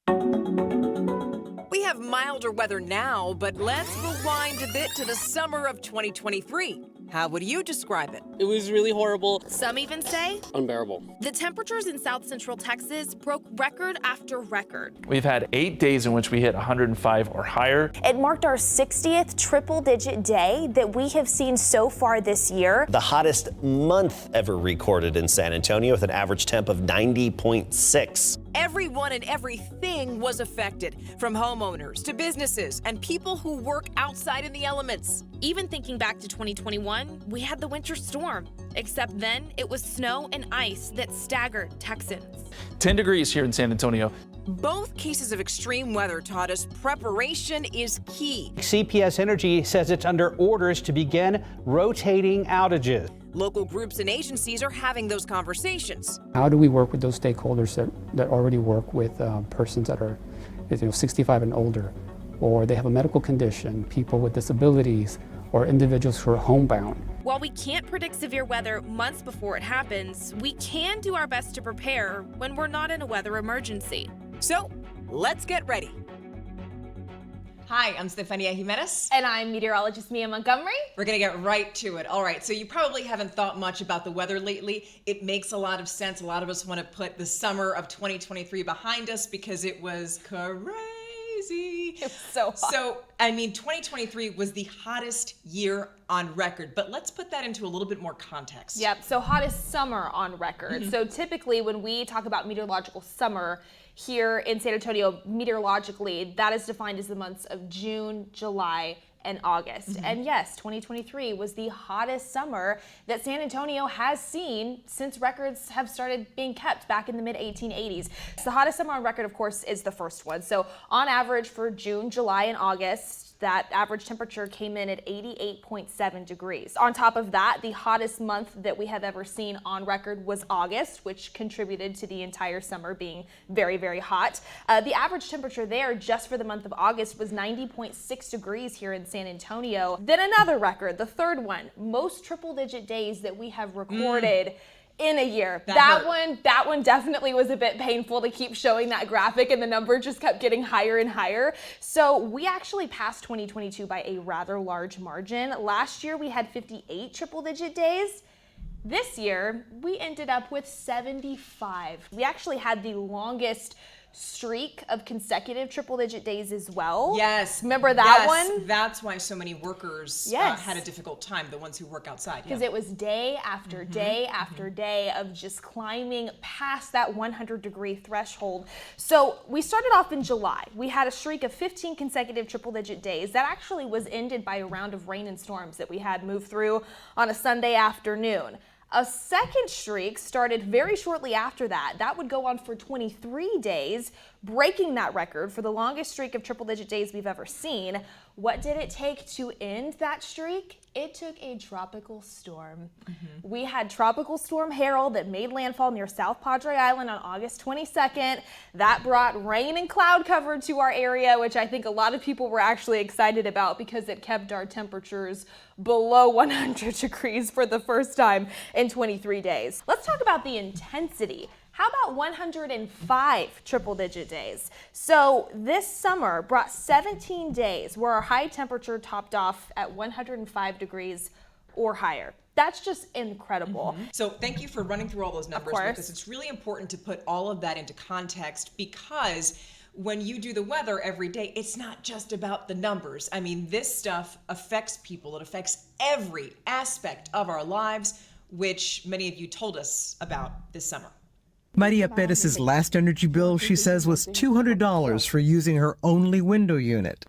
We have milder weather now, but let's rewind a bit to the summer of 2023. How would you describe it? It was really horrible. Some even say Unbearable. the temperatures in South Central Texas broke record after record. We've had 8 days in which we hit 105 or higher. It marked our 60th triple-digit day that we have seen so far this year. The hottest month ever recorded in San Antonio with an average temp of 90.6. Everyone and everything was affected, from homeowners to businesses and people who work outside in the elements. Even thinking back to 2021, we had the winter storm, except then it was snow and ice that staggered Texans. 10 degrees here in San Antonio. Both cases of extreme weather taught us preparation is key. CPS Energy says it's under orders to begin rotating outages. Local groups and agencies are having those conversations. How do we work with those stakeholders that already work with persons that are 65 and older, or they have a medical condition, people with disabilities, or individuals who are homebound? While we can't predict severe weather months before it happens, we can do our best to prepare when we're not in a weather emergency. So, let's get ready. Hi, I'm Stefania Jimenez. And I'm meteorologist Mia Montgomery. We're gonna get right to it. All right, so you probably haven't thought much about the weather lately. It makes a lot of sense. A lot of us want to put the summer of 2023 behind us because it was crazy. It was so hot. So, I mean, 2023 was the hottest year on record, but let's put that into a little bit more context. Yep, so hottest summer on record. So typically when we talk about meteorological summer here in San Antonio, meteorologically, that is defined as the months of June, July, and August. And yes, 2023 was the hottest summer that San Antonio has seen since records have started being kept back in the mid-1880s. So the hottest summer on record, of course, is the first one. So on average for June, July, and August, that average temperature came in at 88.7 degrees. On top of that, the hottest month that we have ever seen on record was August, which contributed to the entire summer being very, very hot. The average temperature there just for the month of August was 90.6 degrees here in San Antonio. Then another record, the third one, most triple-digit days that we have recorded in a year. That one definitely was a bit painful to keep showing that graphic, and the number just kept getting higher and higher. So we actually passed 2022 by a rather large margin. Last year we had 58 triple-digit days. This year we ended up with 75. We actually had the longest streak of consecutive triple-digit days as well. Yes. Remember that one? That's why so many workers had a difficult time, the ones who work outside. Because it was day after day after day of just climbing past that 100-degree threshold. So we started off in July. We had a streak of 15 consecutive triple-digit days. That actually was ended by a round of rain and storms that we had move through on a Sunday afternoon. A second streak started very shortly after that. That would go on for 23 days, breaking that record for the longest streak of triple-digit days we've ever seen. What did it take to end that streak? It took a tropical storm. We had Tropical Storm Harold that made landfall near South Padre Island on August 22nd. That brought rain and cloud cover to our area, which I think a lot of people were actually excited about because it kept our temperatures below 100 degrees for the first time in 23 days. Let's talk about the intensity. How about 105 triple-digit days? So this summer brought 17 days where our high temperature topped off at 105 degrees or higher. That's just incredible. So thank you for running through all those numbers because it's really important to put all of that into context, because when you do the weather every day, it's not just about the numbers. I mean, this stuff affects people. It affects every aspect of our lives, which many of you told us about this summer. Maria Perez's last energy bill, she says, was $200 for using her only window unit.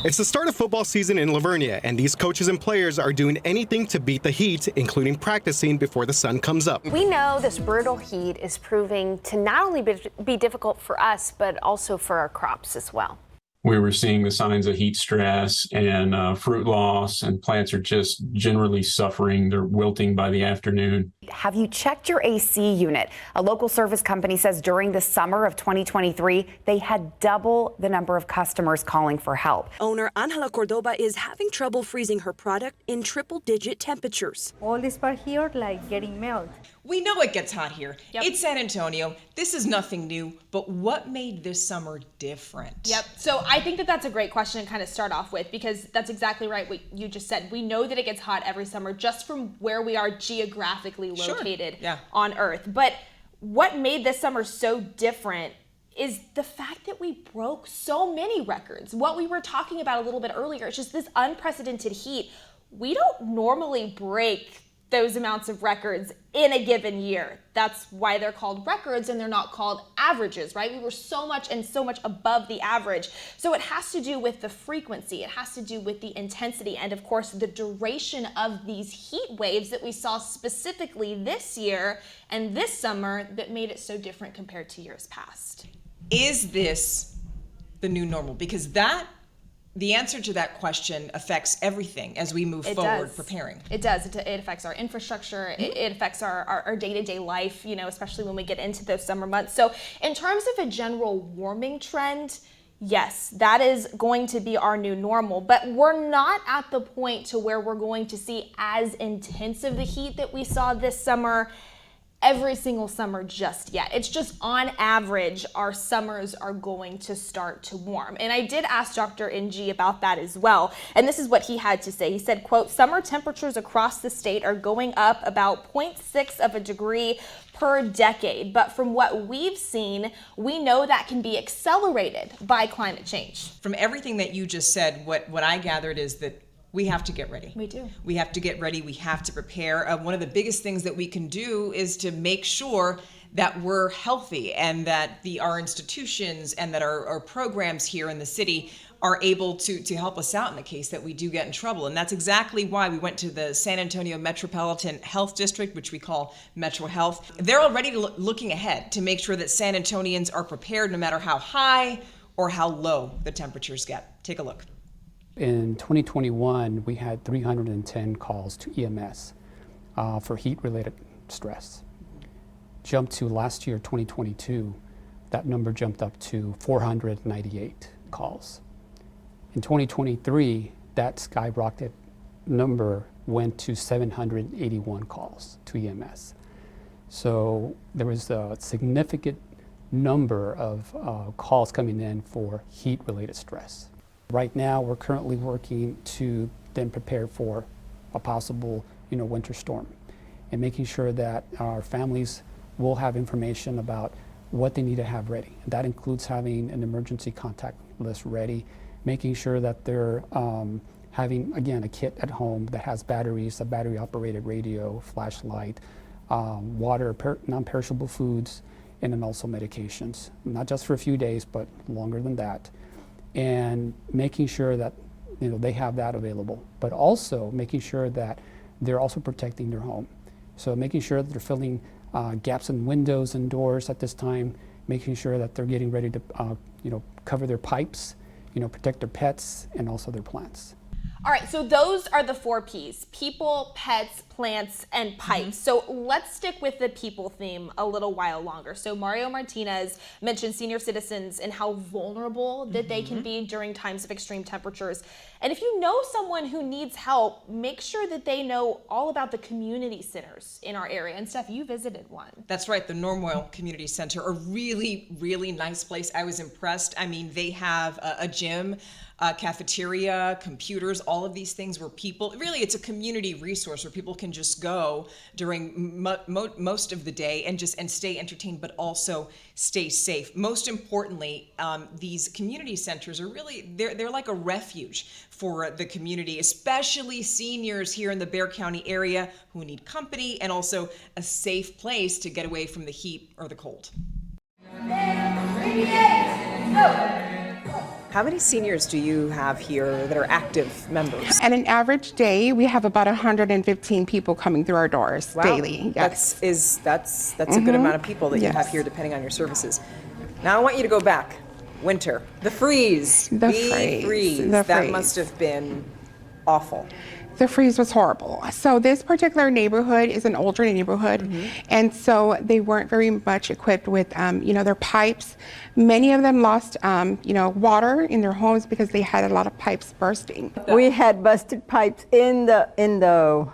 It's the start of football season in Lavernia, and these coaches and players are doing anything to beat the heat, including practicing before the sun comes up. We know this brutal heat is proving to not only be difficult for us, but also for our crops as well. We were seeing the signs of heat stress and fruit loss, and plants are just generally suffering. They're wilting by the afternoon. Have you checked your AC unit? A local service company says during the summer of 2023, they had double the number of customers calling for help. Owner Angela Cordoba is having trouble freezing her product in triple-digit temperatures. All this part here, like getting melt. We know it gets hot here. Yep. It's San Antonio. This is nothing new, but what made this summer different? Yep. So I think that that's a great question to kind of start off with, because that's exactly right what you just said. We know that it gets hot every summer just from where we are geographically located on Earth. But what made this summer so different is the fact that we broke so many records. What we were talking about a little bit earlier, it's just this unprecedented heat. We don't normally break those amounts of records in a given year. That's why they're called records and they're not called averages, right? We were so much above the average. So it has to do with the frequency, it has to do with the intensity, and of course the duration of these heat waves that we saw specifically this year and this summer that made it so different compared to years past. Is this the new normal? Because the answer to that question affects everything as we move forward preparing. It does. It affects our infrastructure. It affects our day-to-day life, especially when we get into those summer months. So in terms of a general warming trend, yes, that is going to be our new normal, but we're not at the point to where we're going to see as intense of the heat that we saw this summer every single summer just yet. It's just on average, our summers are going to start to warm. And I did ask Dr. NG about that as well. And this is what he had to say. He said, quote, summer temperatures across the state are going up about 0.6 of a degree per decade. But from what we've seen, we know that can be accelerated by climate change. From everything that you just said, what I gathered is that we have to get ready. We do. We have to get ready. We have to prepare. One of the biggest things that we can do is to make sure that we're healthy and that our institutions and that our programs here in the city are able to help us out in the case that we do get in trouble. And that's exactly why we went to the San Antonio Metropolitan Health District, which we call Metro Health. They're already looking ahead to make sure that San Antonians are prepared no matter how high or how low the temperatures get. Take a look. In 2021, we had 310 calls to EMS for heat-related stress. Jumped to last year, 2022, that number jumped up to 498 calls. In 2023, that skyrocketed number went to 781 calls to EMS. So there was a significant number of calls coming in for heat-related stress. Right now, we're currently working to then prepare for a possible, winter storm, and making sure that our families will have information about what they need to have ready. That includes having an emergency contact list ready, making sure that they're having, again, a kit at home that has batteries, a battery-operated radio, flashlight, water, non-perishable foods, and then also medications, not just for a few days, but longer than that. And making sure that they have that available, but also making sure that they're also protecting their home. So making sure that they're filling gaps in windows and doors at this time, making sure that they're getting ready to cover their pipes, protect their pets and also their plants. All right, so those are the 4 Ps: people, pets, plants, and pipes. So let's stick with the people theme a little while longer. So Mario Martinez mentioned senior citizens and how vulnerable that they can be during times of extreme temperatures. And if you know someone who needs help, make sure that they know all about the community centers in our area. And Steph, you visited one. That's right, the Normoil Community Center, a really, really nice place. I was impressed. I mean, they have a gym, cafeteria, computers, all of these things where people, really it's a community resource where people can just go during most of the day and stay entertained, but also stay safe. Most importantly, these community centers are really, they're like a refuge for the community, especially seniors here in the Bexar County area who need company and also a safe place to get away from the heat or the cold. How many seniors do you have here that are active members? At an average day, we have about 115 people coming through our doors daily. Yes. That's a good amount of people that you have here, depending on your services. Now I want you to go back. Winter, the freeze. The freeze. That must have been awful. The freeze was horrible. So this particular neighborhood is an older neighborhood, and so they weren't very much equipped with, their pipes. Many of them lost, water in their homes because they had a lot of pipes bursting. We had busted pipes in the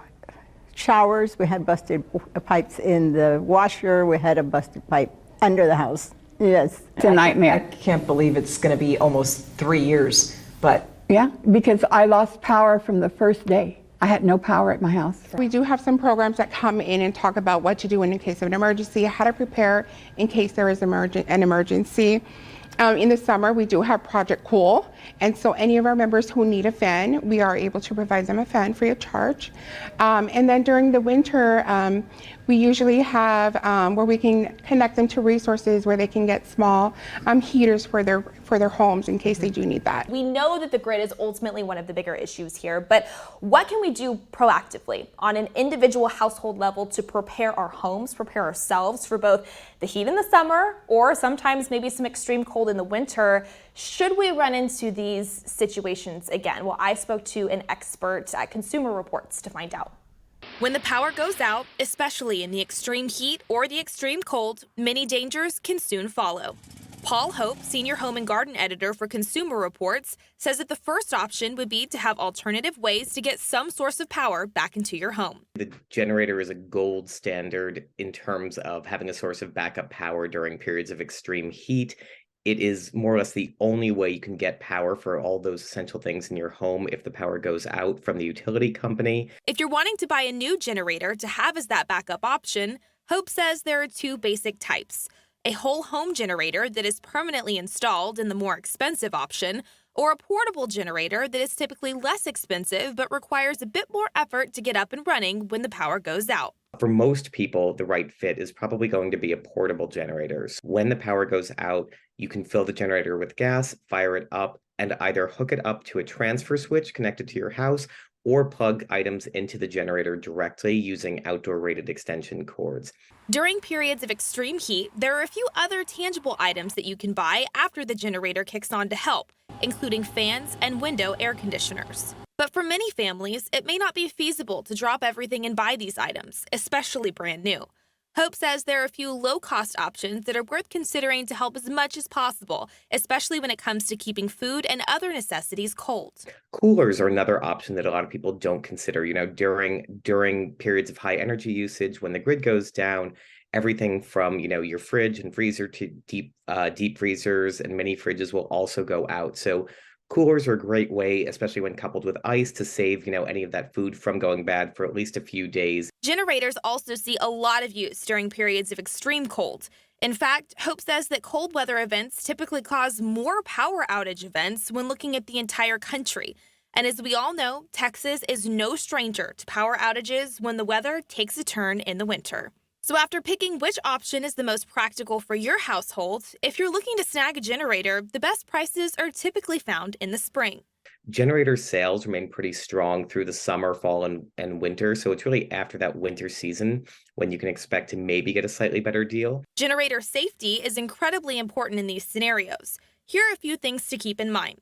showers. We had busted pipes in the washer. We had a busted pipe under the house. Yes, it's a nightmare. I can't believe it's going to be almost 3 years, but. Yeah, because I lost power from the first day. I had no power at my house. We do have some programs that come in and talk about what to do in case of an emergency, how to prepare in case there is an emergency. In the summer, we do have Project Cool, and so any of our members who need a fan, we are able to provide them a fan free of charge. And then during the winter, we usually have where we can connect them to resources where they can get small heaters for their homes in case they do need that. We know that the grid is ultimately one of the bigger issues here, but what can we do proactively on an individual household level to prepare our homes, prepare ourselves for both the heat in the summer or sometimes maybe some extreme cold in the winter, should we run into these situations again? Well, I spoke to an expert at Consumer Reports to find out. When the power goes out, especially in the extreme heat or the extreme cold, many dangers can soon follow. Paul Hope, Senior Home and Garden Editor for Consumer Reports, says that the first option would be to have alternative ways to get some source of power back into your home. The generator is a gold standard in terms of having a source of backup power during periods of extreme heat. It is more or less the only way you can get power for all those essential things in your home if the power goes out from the utility company. If you're wanting to buy a new generator to have as that backup option, Hope says there are two basic types. A whole home generator that is permanently installed in the more expensive option, or a portable generator that is typically less expensive but requires a bit more effort to get up and running when the power goes out. For most people, the right fit is probably going to be a portable generator. When the power goes out, you can fill the generator with gas, fire it up, and either hook it up to a transfer switch connected to your house or plug items into the generator directly using outdoor rated extension cords. During periods of extreme heat, there are a few other tangible items that you can buy after the generator kicks on to help, including fans and window air conditioners. But for many families, it may not be feasible to drop everything and buy these items, especially brand new. Hope says there are a few low-cost options that are worth considering to help as much as possible, especially when it comes to keeping food and other necessities cold. Coolers are another option that a lot of people don't consider. During periods of high energy usage, when the grid goes down, everything from your fridge and freezer to deep freezers and mini fridges will also go out. So coolers are a great way, especially when coupled with ice, to save, any of that food from going bad for at least a few days. Generators also see a lot of use during periods of extreme cold. In fact, Hope says that cold weather events typically cause more power outage events when looking at the entire country. And as we all know, Texas is no stranger to power outages when the weather takes a turn in the winter. So after picking which option is the most practical for your household, if you're looking to snag a generator, the best prices are typically found in the spring. Generator sales remain pretty strong through the summer, fall, and winter. So it's really after that winter season when you can expect to maybe get a slightly better deal. Generator safety is incredibly important in these scenarios. Here are a few things to keep in mind.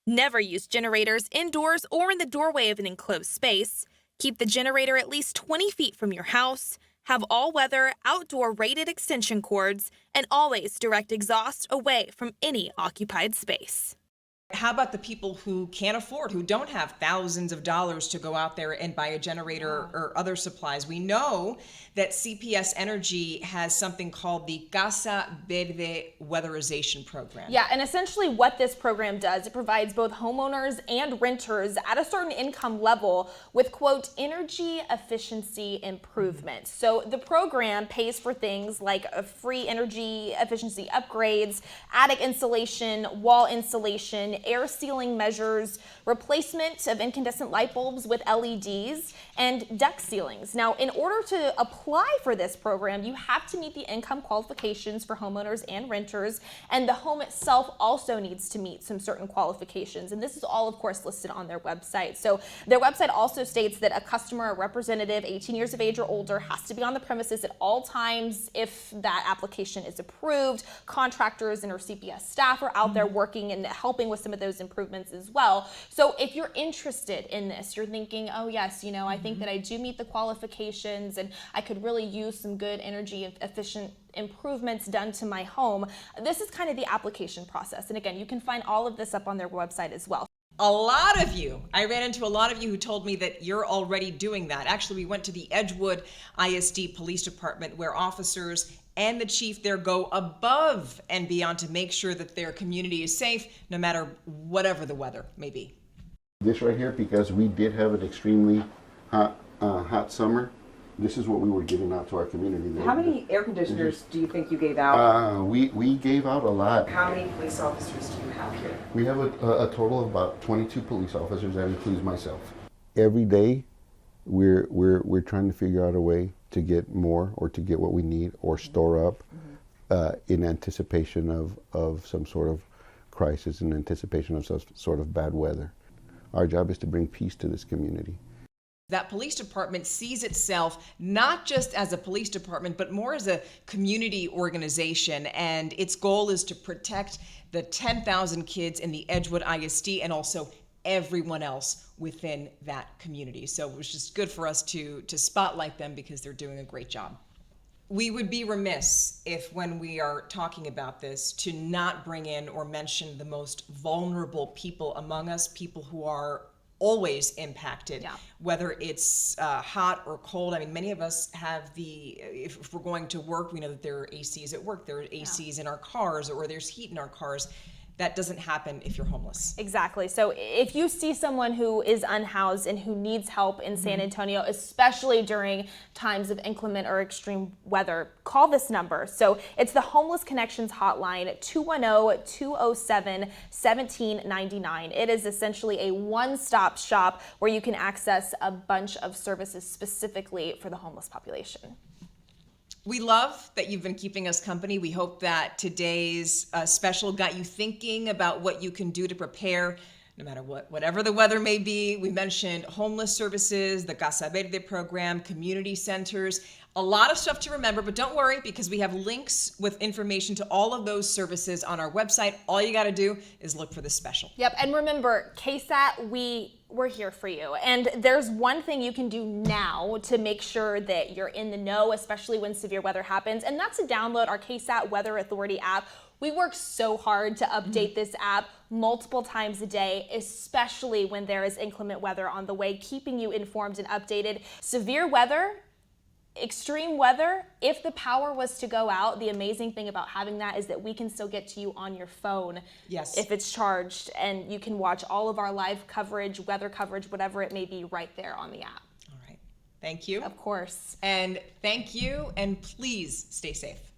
Never use generators indoors or in the doorway of an enclosed space. Keep the generator at least 20 feet from your house. Have all-weather, outdoor-rated extension cords, and always direct exhaust away from any occupied space. How about the people who can't afford, who don't have thousands of dollars to go out there and buy a generator or other supplies? We know that CPS Energy has something called the GasB Weatherization program. Yeah, and essentially what this program does, it provides both homeowners and renters at a certain income level with, quote, energy efficiency improvement. So the program pays for things like free energy efficiency upgrades, attic insulation, wall insulation, air sealing measures, replacement of incandescent light bulbs with LEDs, and deck ceilings. Now, in order to apply for this program, you have to meet the income qualifications for homeowners and renters, and the home itself also needs to meet some certain qualifications. And this is all, of course, listed on their website. So their website also states that a customer, a representative, 18 years of age or older, has to be on the premises at all times if that application is approved. Contractors and our CPS staff are out there working and helping with some some of those improvements as well. So if you're interested in this, you're thinking, oh yes, you know, I think that I do meet the qualifications and I could really use some good energy efficient improvements done to my home. This is kind of the application process. And again, you can find all of this up on their website as well. A lot of you, I ran into a lot of you who told me that you're already doing that. Actually, we went to the Edgewood ISD Police Department where officers and the chief there go above and beyond to make sure that their community is safe no matter whatever the weather may be. This right here, because we did have an extremely hot summer, this is what we were giving out to our community. How many air conditioners do you think you gave out? We gave out a lot. How many police officers do you have here? We have a total of about 22 police officers. That includes myself. Every day, we're trying to figure out a way to get more or to get what we need or store up in anticipation of some sort of crisis, in anticipation of some sort of bad weather. Our job is to bring peace to this community. That police department sees itself not just as a police department, but more as a community organization. And its goal is to protect the 10,000 kids in the Edgewood ISD and also everyone else within that community. So it was just good for us to spotlight them because they're doing a great job. We would be remiss if, when we are talking about this, to not bring in or mention the most vulnerable people among us, people who are always impacted, whether it's hot or cold. I mean, many of us have if we're going to work, we know that there are ACs at work, there are ACs in our cars, or there's heat in our cars. That doesn't happen if you're homeless. Exactly. So if you see someone who is unhoused and who needs help in San Antonio, especially during times of inclement or extreme weather, call this number. So it's the Homeless Connections Hotline, 210-207-1799. It is essentially a one-stop shop where you can access a bunch of services specifically for the homeless population. We love that you've been keeping us company. We hope that today's special got you thinking about what you can do to prepare no matter whatever the weather may be. We mentioned homeless services, the GasB program, community centers, a lot of stuff to remember, but don't worry because we have links with information to all of those services on our website. All you got to do is look for the special. Yep, and remember, KSAT, we're here for you. And there's one thing you can do now to make sure that you're in the know, especially when severe weather happens, and that's to download our KSAT Weather Authority app. We work so hard to update this app multiple times a day, especially when there is inclement weather on the way, keeping you informed and updated. Severe weather, extreme weather, if the power was to go out, the amazing thing about having that is that we can still get to you on your phone. Yes. If it's charged, and you can watch all of our live coverage, weather coverage, whatever it may be, right there on the app. All right. Thank you. Of course. And thank you, and please stay safe.